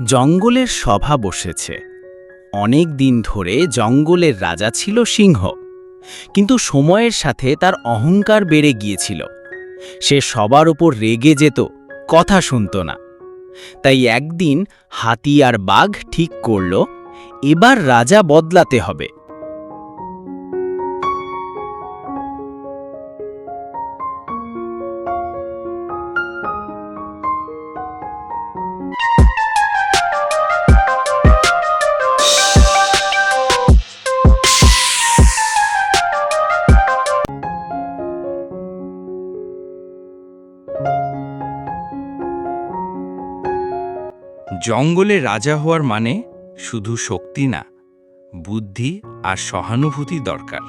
জঙ্গলের সভা বসেছে। অনেক দিন ধরে জঙ্গলের রাজা ছিল সিংহ, কিন্তু সময়ের সাথে তার অহংকার বেড়ে গিয়েছিল। সে সবার উপর রেগে যেত, কথা শুনত না। তাই একদিন হাতি আর বাঘ ঠিক করল, এবার রাজা বদলাতে হবে। জঙ্গলে রাজা হওয়ার মানে শুধু শক্তি না, বুদ্ধি আর সহানুভূতি দরকার।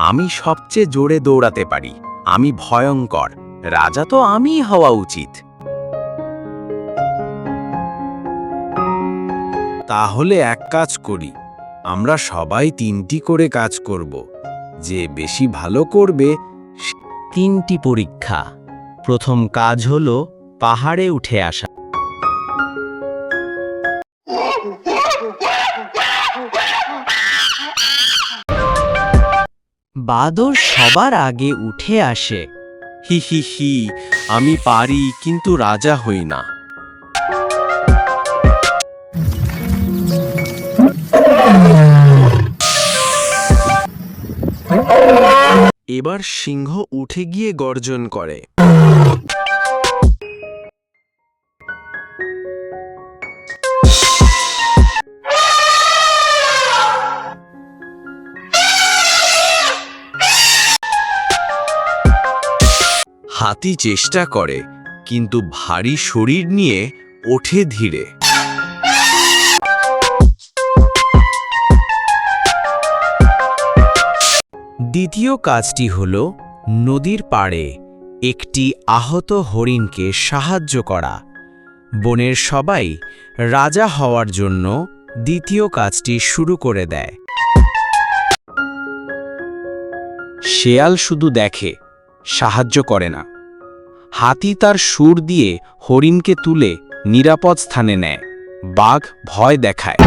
আমি সবচেয়ে জোরে দৌড়াতে পারি, আমি ভয়ঙ্কর, রাজা তো আমিই হওয়া উচিত। তাহলে এক কাজ করি, আমরা সবাই 3টি করে কাজ করব, যে বেশি ভালো করবে। 3টি পরীক্ষা। প্রথম কাজ হলো পাহাড়ে উঠে আসা। বাদর সবার আগে উঠে আসে। হি হি হি, আমি পারি কিন্তু রাজা হই না। এবার সিংহ উঠে গিয়ে গর্জন করে। হাতি চেষ্টা করে, কিন্তু ভারী শরীর নিয়ে ওঠে ধীরে। দ্বিতীয় কাজটি হল নদীর পাড়ে একটি আহত হরিণকে সাহায্য করা। বনের সবাই রাজা হওয়ার জন্য দ্বিতীয় কাজটি শুরু করে দেয়। শেয়াল শুধু দেখে, সাহায্য করে না। হাতি তার সুর দিয়ে হরিণকে তুলে নিরাপদ স্থানে নেয়। বাঘ ভয় দেখায়।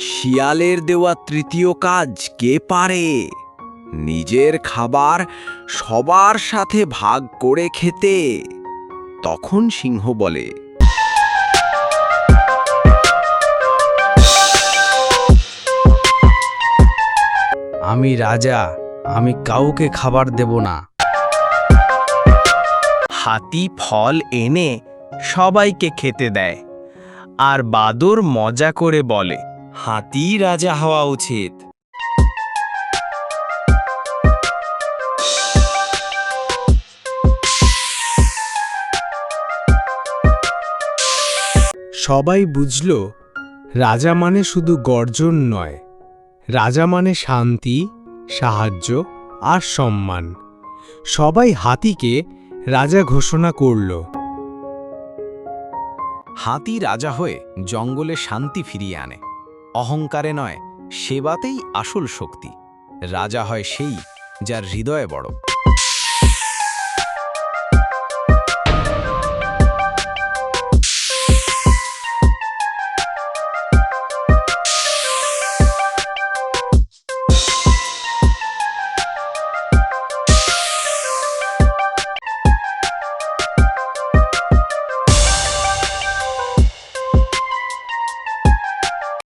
শিয়ালের দেওয়া তৃতীয় কাজ কে পারে? নিজের খাবার সবার সাথে ভাগ করে খেতে। তখন সিংহ বলে, আমি রাজা, আমি কাউকে খাবার দেব না। হাতি ফল এনে সবাইকে খেতে দেয়, আর বাদর মজা করে বলে, হাতি রাজা হওয়া উচিত। সবাই বুঝল, রাজা মানে শুধু গর্জন নয়, রাজা মানে শান্তি, সাহায্য আর সম্মান। সবাই হাতিকে রাজা ঘোষণা করল। হাতি রাজা হয়ে জঙ্গলে শান্তি ফিরিয়ে আনে। অহংকারে নয়, সেবাতেই আসল শক্তি। রাজা হয় সেই, যার হৃদয়ে বড়।